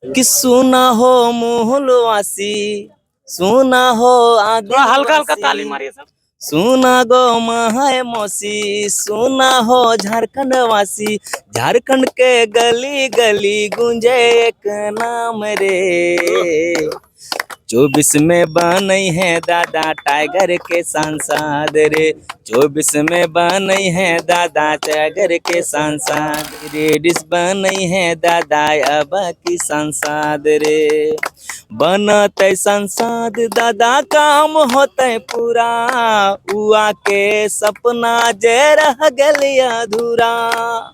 कि सुना हो मोहलवासी, सुना हो थोड़ा हल्का हल्का ताली आदिवासी, मारिए सब। सुना गो महाय मौसी, सुना हो झारखंड वासी, झारखंड के गली गली गूंजे एक नाम रे। 24 में बनई है दादा टाइगर के सांसद रे। 24 में बनई है दादा टाइगर के सांसद, रेडिस बनई है दादा अब की सांसद रे। बनते सांसद दादा काम होते पूरा, उआ के सपना जे रह गल अधूरा।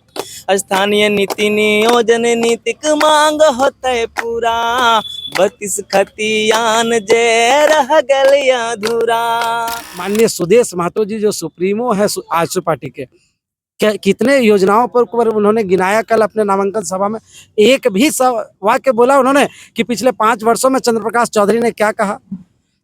स्थानीय नीति नियोजन नीतिक मांग होते पूरा, 32 खतियान जे रह गल अधूरा। माननीय सुदेश महतो जी जो सुप्रीमो है आजसू पार्टी के, कितने योजनाओं पर उन्होंने गिनाया। कल अपने नामांकन सभा में एक भी वाक्य बोला उन्होंने कि पिछले 5 वर्षों में चंद्र प्रकाश चौधरी ने क्या कहा।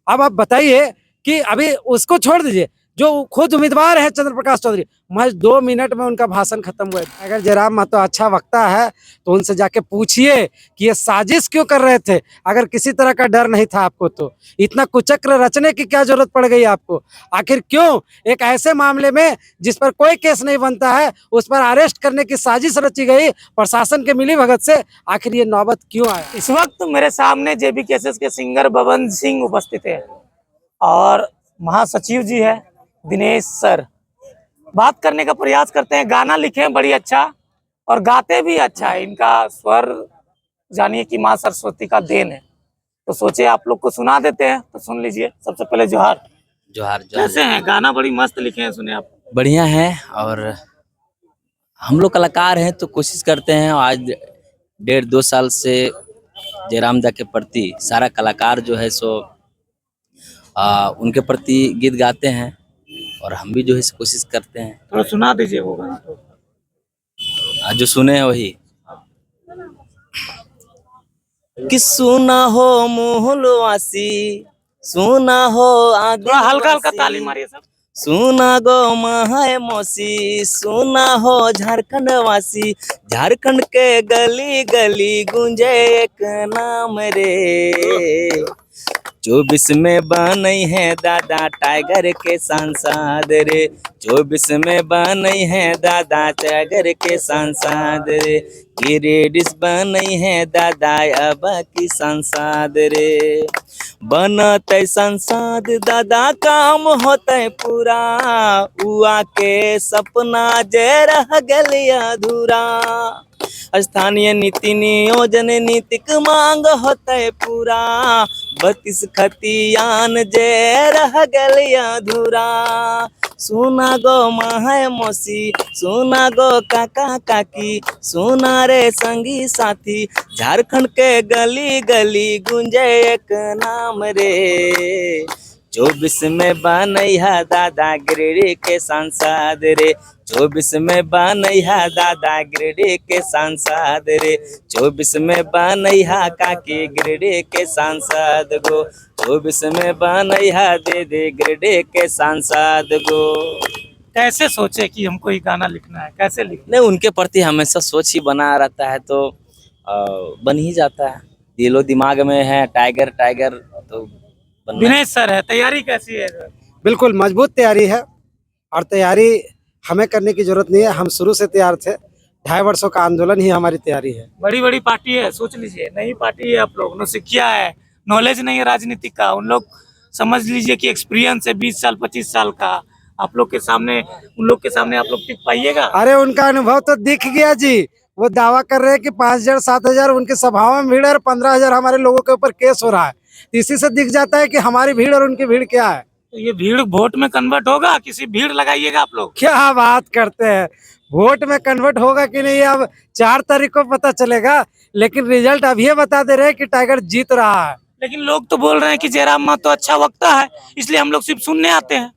अब आप बताइए कि अभी उसको छोड़ दीजिए, जो खुद उम्मीदवार है चंद्र प्रकाश चौधरी, महज 2 मिनट में उनका भाषण खत्म हुआ। अगर जयराम महतो अच्छा वक्ता है तो उनसे जाके पूछिए कि ये साजिश क्यों कर रहे थे। अगर किसी तरह का डर नहीं था आपको तो इतना कुचक्र रचने की क्या जरूरत पड़ गई आपको। आखिर क्यों एक ऐसे मामले में जिस पर कोई केस नहीं बनता है उस पर अरेस्ट करने की साजिश रची गई प्रशासन के मिलीभगत से, आखिर ये नौबत क्यों आया। इस वक्त मेरे सामने JBKSS के सिंगर बबन सिंह उपस्थित है और महासचिव जी है दिनेश सर। बात करने का प्रयास करते हैं। गाना लिखे हैं बड़ी अच्छा और गाते भी अच्छा है। इनका स्वर जानिए कि माँ सरस्वती का देन है, तो सोचे आप लोग को सुना देते हैं। तो सुन लीजिए। सबसे पहले जोहार। जोहार जोहार। कैसे हैं? गाना बड़ी मस्त लिखे हैं, सुने आप। बढ़िया है, और हम लोग कलाकार हैं तो कोशिश करते हैं। आज 1.5-2 साल से जयराम दा के प्रति सारा कलाकार जो है सो उनके प्रति गीत गाते हैं, और हम भी जो है कोशिश करते हैं। थोड़ा सुना दीजिए वो गाना। आज जो सुने हैं वही कि सुना हो मोहलवासी, सुना हो थोड़ा हल्का हल्का ताली आदिवासी, मारिए सब। सुना गो महाय मौसी, सुना हो झारखंड वासी, झारखंड के गली गली गूंजे एक नाम रे। 24 में बनई है दादा टाइगर के सांसद रे। 24 में बनई है दादा टाइगर के सांसद रे। गिरिडीस बनई है दादा अब की सांसद रे। बनते सांसद दादा काम होते पूरा, उआ के सपना जे रह गल अधूरा। स्थानीय नीति नियोजन नीतिक मांग होते पूरा, 32 खतियान जे रह गल अधूरा। सुना गो महाय मौसी, सुना गो काका काकी, सुना रे संगी साथी, झारखंड के गली गली गूंजे एक नाम रे। 24 में बनई है दादा गिरिडीह के सांसद रे। 24 में बनई है दादा गिरिडीह के सांसद रे। 24 में बनई है काकी गिरिडीह के सांसद गो। 24 में बनई है दीदी गिरिडीह के सांसद गो। कैसे सोचे कि हमको ये गाना लिखना है? कैसे लिखना? नहीं, उनके प्रति हमेशा सोच ही बना रहता है तो बन ही जाता है। दिलो दिमाग में है टाइगर टाइगर तो बनना। दिनेश सर है, तैयारी कैसी है? बिल्कुल मजबूत तैयारी है, और तैयारी हमें करने की जरूरत नहीं है। हम शुरू से तैयार थे। 2.5 वर्षों का आंदोलन ही हमारी तैयारी है। बड़ी बड़ी पार्टी है, सोच लीजिए। नई पार्टी है आप लोग, नौसिखिया है, नॉलेज नहीं है राजनीति का। उन लोग समझ लीजिए कि एक्सपीरियंस है 20 साल 25 साल का। आप लोग के सामने, उन लोग के सामने आप लोग टिक पाइएगा? अरे उनका अनुभव तो दिख गया जी। वो दावा कर रहे हैं कि 5,000 7,000 उनके सभाओं में भीड़ है और 15,000 हमारे लोगों के ऊपर केस हो रहा है। इसी से दिख जाता है कि हमारी भीड़ और उनकी भीड़ क्या है। तो ये भीड़ वोट में कन्वर्ट होगा? किसी भीड़ लगाइएगा आप लोग? क्या बात करते हैं, वोट में कन्वर्ट होगा कि नहीं अब 4 तारीख को पता चलेगा। लेकिन रिजल्ट अभी ये बता दे रहे हैं कि टाइगर जीत रहा है। लेकिन लोग तो बोल रहे हैं कि जयराम महतो अच्छा वक्ता है, इसलिए हम लोग सिर्फ सुनने आते हैं।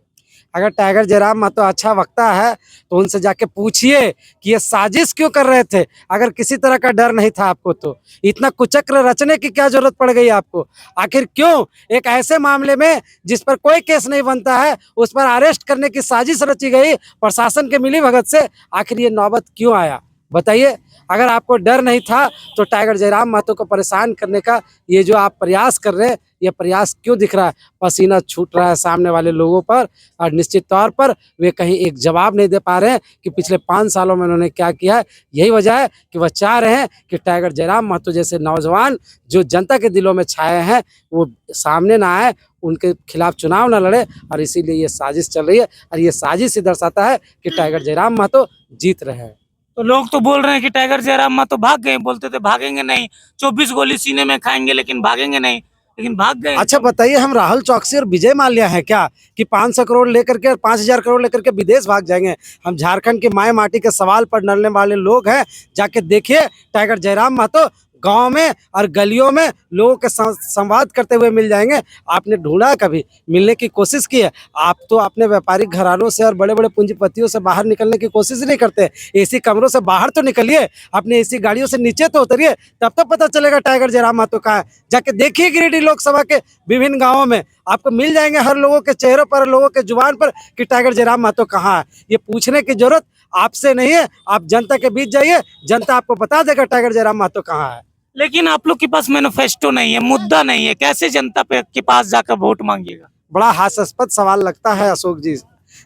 अगर टाइगर जयराम महतो अच्छा वक्ता है तो उनसे जाके पूछिए कि ये साजिश क्यों कर रहे थे। अगर किसी तरह का डर नहीं था आपको तो इतना कुचक्र रचने की क्या जरूरत पड़ गई आपको। आखिर क्यों एक ऐसे मामले में जिस पर कोई केस नहीं बनता है उस पर अरेस्ट करने की साजिश रची गई प्रशासन के मिलीभगत से, आखिर ये नौबत क्यों आया बताइए। अगर आपको डर नहीं था तो टाइगर जयराम महतो को परेशान करने का ये जो आप प्रयास कर रहे हैं, ये प्रयास क्यों दिख रहा है? पसीना छूट रहा है सामने वाले लोगों पर, और निश्चित तौर पर वे कहीं एक जवाब नहीं दे पा रहे हैं कि पिछले 5 सालों में उन्होंने क्या किया है। यही वजह है कि वह चाह रहे हैं कि टाइगर जयराम महतो जैसे नौजवान जो जनता के दिलों में छाए हैं वो सामने ना आए, उनके खिलाफ चुनाव न लड़े, और इसीलिए ये साजिश चल रही है। और ये साजिश ही दर्शाता है कि टाइगर जयराम महतो जीत रहे हैं। तो लोग तो बोल रहे हैं कि टाइगर जयराम महतो भाग गए, बोलते थे भागेंगे नहीं, 24 गोली सीने में खाएंगे लेकिन भागेंगे नहीं, लेकिन भाग गए। अच्छा बताइए, हम राहुल चौकसी और विजय माल्या हैं क्या कि 500 करोड़ लेकर के और 5000 करोड़ लेकर के विदेश भाग जाएंगे? हम झारखंड की माए माटी के सवाल पर लड़ने वाले लोग हैं। जाके देखिए, टाइगर जयराम महतो गांव में और गलियों में लोगों के संवाद करते हुए मिल जाएंगे। आपने ढूंढा, कभी मिलने की कोशिश की है? आप तो अपने व्यापारिक घरानों से और बड़े बड़े पूंजीपतियों से बाहर निकलने की कोशिश नहीं करते। एसी कमरों से बाहर तो निकलिए, अपनी एसी गाड़ियों से नीचे तो उतरिए, तब तो पता चलेगा टाइगर जयराम महतो कहाँ है। जाके देखिए गिरिडीह लोकसभा के विभिन्न गाँवों में आपको मिल जाएंगे हर लोगों के चेहरों पर, लोगों के जुबान पर कि टाइगर जयराम महतो कहाँ है। ये पूछने की जरूरत आपसे नहीं है, आप जनता के बीच जाइए, जनता आपको बता देगा टाइगर जयराम महतो कहाँ है। लेकिन आप लोग के पास मैनिफेस्टो नहीं है, मुद्दा नहीं है, कैसे जनता के पास जाकर वोट मांगिएगा? बड़ा हास्यास्पद सवाल लगता है अशोक जी,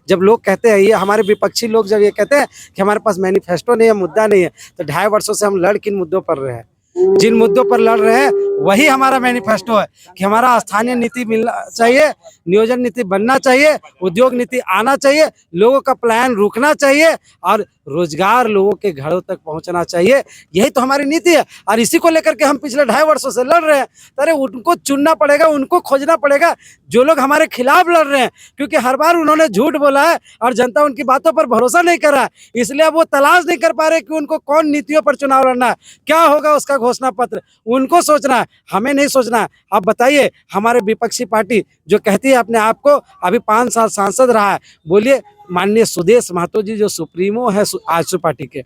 जब लोग कहते हैं, ये हमारे विपक्षी लोग जब ये कहते हैं कि हमारे पास मैनिफेस्टो नहीं है, मुद्दा नहीं है, तो 2.5 वर्षों से हम लड़ किन मुद्दों पर रहे हैं? जिन मुद्दों पर लड़ रहे हैं वही हमारा मैनिफेस्टो है कि हमारा स्थानीय नीति मिलना चाहिए, नियोजन नीति बनना चाहिए, उद्योग नीति आना चाहिए, लोगों का पलायन रुकना चाहिए और रोजगार लोगों के घरों तक पहुंचना चाहिए। यही तो हमारी नीति है, और इसी को लेकर के हम पिछले 2.5 वर्षों से लड़ रहे हैं। अरे उनको चुनना पड़ेगा, उनको खोजना पड़ेगा जो लोग हमारे खिलाफ लड़ रहे हैं, क्योंकि हर बार उन्होंने झूठ बोला है और जनता उनकी बातों पर भरोसा नहीं कर रहा है। इसलिए अब वो तलाश नहीं कर पा रहे कि उनको कौन नीतियों पर चुनाव लड़ना है, क्या होगा उसका घोषणा पत्र, उनको सोचना है, हमें नहीं सोचना है। आप बताइए, हमारे विपक्षी पार्टी जो कहती है अपने आप को अभी 5 साल सांसद रहा है, बोलिए माननीय सुदेश महतो जी जो सुप्रीमो है आजसू पार्टी के,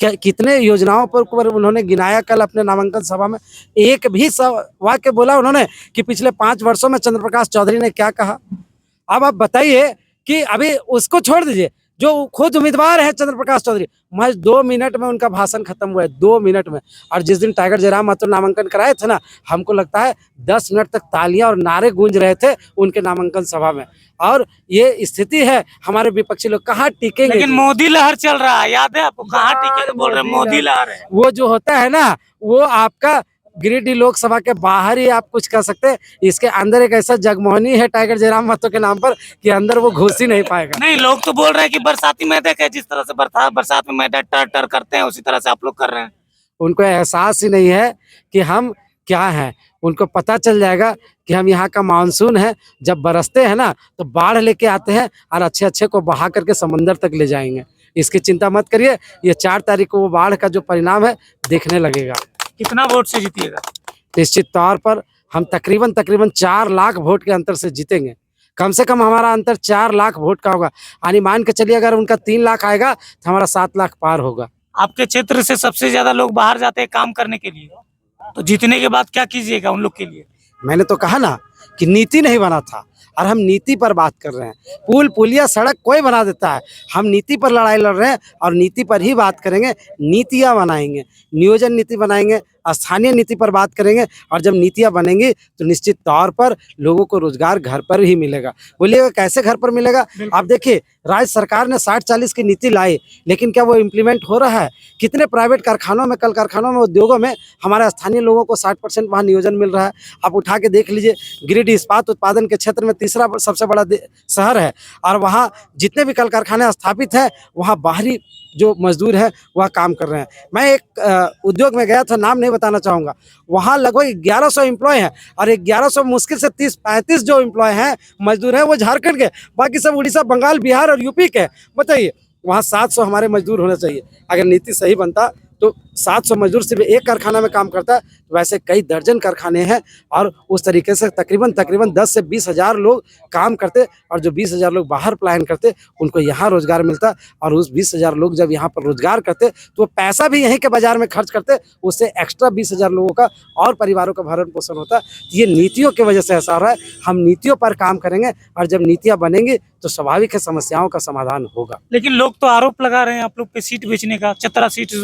क्या कितने योजनाओं पर उन्होंने गिनाया? कल अपने नामांकन सभा में एक भी वाक्य बोला उन्होंने कि पिछले 5 वर्षों में चंद्र प्रकाश चौधरी ने क्या कहा? अब आप बताइए कि अभी उसको छोड़ दीजिए, जो खुद उम्मीदवार है चंद्र प्रकाश चौधरी, महज 2 मिनट में उनका भाषण खत्म हुआ है, 2 मिनट में। और जिस दिन टाइगर जयराम महतो नामांकन कराए थे ना, हमको लगता है 10 मिनट तक तालियां और नारे गूंज रहे थे उनके नामांकन सभा में। और ये स्थिति है, हमारे विपक्षी लोग कहाँ टिकेंगे? लेकिन मोदी लहर चल रहा है, याद है आपको? कहाँ टिके बोल रहे हैं, मोदी लहर है। वो जो होता है ना, वो आपका गिरिडीह लोकसभा के बाहर ही आप कुछ कह सकते हैं, इसके अंदर एक ऐसा जगमोहनी है टाइगर जयराम महतो के नाम पर कि अंदर वो घुस ही नहीं पाएगा। नहीं, लोग तो बोल रहे हैं कि बरसाती मेढक है, जिस तरह से बरसात में मेढक टर टर करते हैं उसी तरह से आप लोग कर रहे हैं। उनको एहसास ही नहीं है कि हम क्या हैं। उनको पता चल जाएगा कि हम यहाँ का मानसून है, जब बरसते हैं ना तो बाढ़ लेके आते हैं और अच्छे अच्छे को बहा करके समंदर तक ले जाएंगे। इसकी चिंता मत करिए, ये 4 तारीख को वो बाढ़ का जो परिणाम है दिखने लगेगा। कितना वोट से जीतिएगा? निश्चित तौर पर हम तकरीबन 4 लाख वोट के अंतर से जीतेंगे। कम से कम हमारा अंतर 4 लाख वोट का होगा। यानी मान के चलिए अगर उनका 3 लाख आएगा तो हमारा 7 लाख पार होगा। आपके क्षेत्र से सबसे ज्यादा लोग बाहर जाते हैं काम करने के लिए, तो जीतने के बाद क्या कीजिएगा उन लोग के लिए? मैंने तो कहा ना कि नीति नहीं बना था, और हम नीति पर बात कर रहे हैं। पुल पुलिया सड़क कोई बना देता है, हम नीति पर लड़ाई लड़ रहे हैं और नीति पर ही बात करेंगे। नीतियाँ बनाएंगे, नियोजन नीति बनाएंगे, स्थानीय नीति पर बात करेंगे, और जब नीतियाँ बनेंगी तो निश्चित तौर पर लोगों को रोजगार घर पर ही मिलेगा। बोलिएगा कैसे घर पर मिलेगा? आप देखिए, राज्य सरकार ने 60-40 की नीति लाई, लेकिन क्या वो इम्प्लीमेंट हो रहा है? कितने प्राइवेट कारखानों में, कल कारखानों में, उद्योगों में हमारे स्थानीय लोगों को 60% वहाँ नियोजन मिल रहा है? आप उठा के देख लीजिए, गिरिडीह इस्पात उत्पादन के क्षेत्र में 3रा सबसे बड़ा शहर है, और वहाँ जितने भी कल कारखाने स्थापित हैं वहाँ बाहरी जो मजदूर हैं वह काम कर रहे हैं। मैं एक उद्योग में गया था, नाम नहीं बताना चाहूँगा, वहाँ लगभग 1100 एम्प्लॉय हैं, और 1100 मुश्किल से 30-35 जो एम्प्लॉय हैं, मजदूर हैं, वो झारखंड के, बाकी सब उड़ीसा, बंगाल, बिहार और यूपी के। बताइए, वहाँ 700 हमारे मजदूर होने चाहिए। अगर नीति सही बनता तो 700 मजदूर सिर्फ एक कारखाना में काम करता है, तो वैसे कई दर्जन कारखाने हैं, और उस तरीके से तकरीबन 10 से 20 हज़ार लोग काम करते, और जो 20 हज़ार लोग बाहर पलायन करते उनको यहाँ रोजगार मिलता, और उस 20 हज़ार लोग जब यहाँ पर रोजगार करते तो वो पैसा भी यहीं के बाजार में खर्च करते, उससे एक्स्ट्रा 20 हज़ार लोगों का और परिवारों का भरण पोषण होता। ये नीतियों की वजह से ऐसा हो रहा है। हम नीतियों पर काम करेंगे, और जब नीतियाँ बनेंगी तो स्वाभाविक है समस्याओं का समाधान होगा। लेकिन लोग तो आरोप लगा रहे हैं आप लोग पे सीट बेचने का, 17 सीट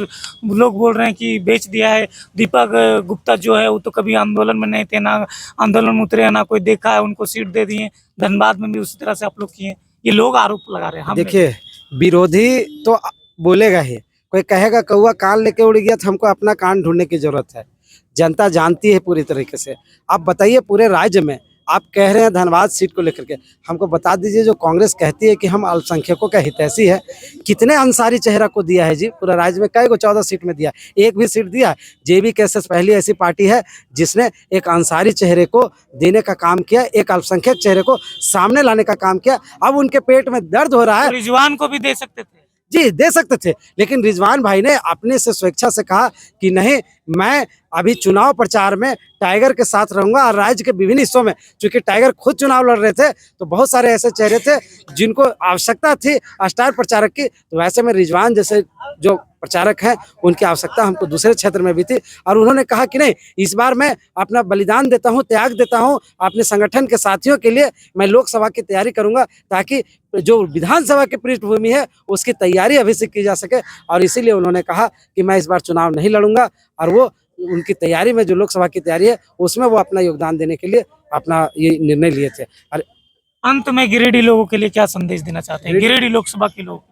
लोग बोल रहे हैं कि बेच दिया है। दीपक गुप्ता जो है वो तो कभी आंदोलन में नहीं थे, ना आंदोलन में उतरे, ना कोई देखा है, उनको सीट दे दिए। धनबाद में भी उसी तरह से आप लोग किए। ये लोग आरोप लगा रहे हैं। हम देखिए, विरोधी तो बोलेगा ही, कोई कहेगा कौवा कान लेके उड़ गया तो हमको अपना कान ढूंढने की जरूरत है। जनता जानती है पूरी तरीके से। आप बताइए, पूरे राज्य में आप कह रहे हैं धनबाद सीट को लेकर के, हमको बता दीजिए, जो कांग्रेस कहती है कि हम अल्पसंख्यकों का हितैषी है, कितने अंसारी चेहरा को दिया है जी? पूरा राज्य में कई को 14 सीट में दिया, एक भी सीट दिया? जेबी केसेस पहली ऐसी पार्टी है जिसने एक अंसारी चेहरे को देने का काम किया, एक अल्पसंख्यक चेहरे को सामने लाने का काम किया। अब उनके पेट में दर्द हो रहा है। रिजवान को भी दे सकते थे जी, दे सकते थे, लेकिन रिजवान भाई ने अपने से स्वेच्छा से कहा कि नहीं, मैं अभी चुनाव प्रचार में टाइगर के साथ रहूंगा। और राज्य के विभिन्न हिस्सों में, चूंकि टाइगर खुद चुनाव लड़ रहे थे, तो बहुत सारे ऐसे चेहरे थे जिनको आवश्यकता थी स्टार प्रचारक की। तो वैसे में रिजवान जैसे जो प्रचारक हैं, उनकी आवश्यकता हमको दूसरे क्षेत्र में भी थी। और उन्होंने कहा कि नहीं, इस बार मैं अपना बलिदान देता हूं, त्याग देता हूं अपने संगठन के साथियों के लिए। मैं लोकसभा की तैयारी करूंगा ताकि जो विधानसभा की पृष्ठभूमि है उसकी तैयारी अभी से की जा सके। और इसीलिए उन्होंने कहा कि मैं इस बार चुनाव नहीं लड़ूंगा। और वो उनकी तैयारी में, जो लोकसभा की तैयारी है, उसमें वो अपना योगदान देने के लिए अपना ये निर्णय लिए थे। और अंत में गिरिडीह लोगों के लिए क्या संदेश देना चाहते हैं? गिरिडीह लोकसभा के लोग,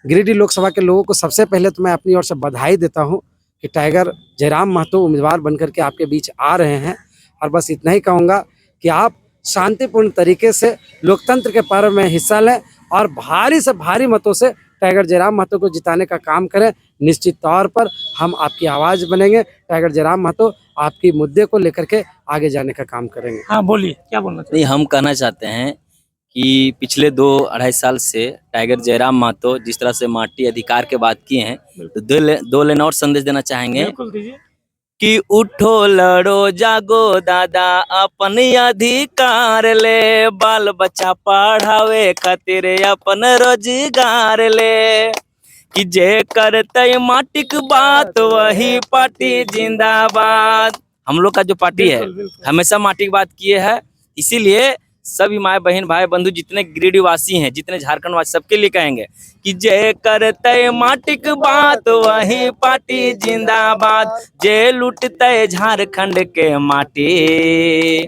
गिरिडीह लोकसभा के लोगों को सबसे पहले तो मैं अपनी ओर से बधाई देता हूं कि टाइगर जयराम महतो उम्मीदवार बनकर के आपके बीच आ रहे हैं। और बस इतना ही कहूँगा कि आप शांतिपूर्ण तरीके से लोकतंत्र के पर्व में हिस्सा लें और भारी से भारी मतों से टाइगर जयराम महतो को जिताने का काम करें। निश्चित तौर पर हम आपकी आवाज़ बनेंगे। टाइगर जयराम महतो आपकी मुद्दे को लेकर के आगे जाने का काम करेंगे। हाँ बोलिए, क्या बोलना चाहिए? नहीं, हम कहना चाहते हैं कि पिछले 2-2.5 साल से टाइगर जयराम महतो जिस तरह से माटी अधिकार के बात किए हैं, तो दो लाइन और संदेश देना चाहेंगे बिल्कुल दीजिए। कि उठो लड़ो जागो दादा, अपन अधिकार ले, बाल बच्चा पढ़ावे खातिर अपन रोजगार ले, कि जे करते माटिक बात वही पार्टी जिंदाबाद। हम लोग का जो पार्टी है हमेशा माटी की बात किए है। इसीलिए सभी माए बहन भाई बंधु जितने गिरिडीह वासी हैं, जितने झारखंड वासी, सबके लिए कहेंगे कि जे करते माटिक बात वही पार्टी जिंदाबाद, जे लूटते झारखंड के माटी,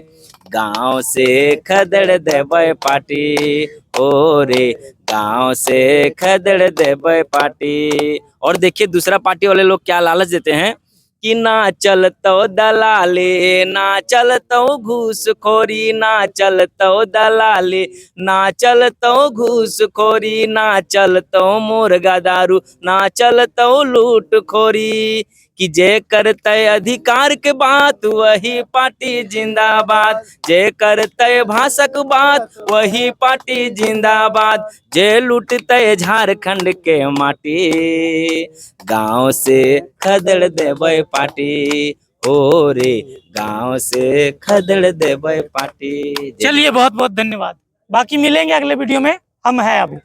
गांव से खदड़ देबै पार्टी, ओ रे गांव से खदड़ देबै पार्टी। और देखिए दूसरा पार्टी वाले लोग क्या लालच देते हैं कि ना चलतो दलाली, ना चलतो घूसखोरी, ना चलतो दलाली, ना चलतो घूसखोरी, ना चलतो मुर्गा दारू, ना चलतो लूटखोरी, कि जे करते अधिकार के बात वही पार्टी जिंदाबाद, जे करते भाषक बात वही पार्टी जिंदाबाद, जे लूटते झारखंड के माटी, गांव से खदड़ देबै पार्टी, हो रे गांव से खदड़ देबै पार्टी। चलिए, बहुत बहुत धन्यवाद। बाकी मिलेंगे अगले वीडियो में। हम हैं अभी।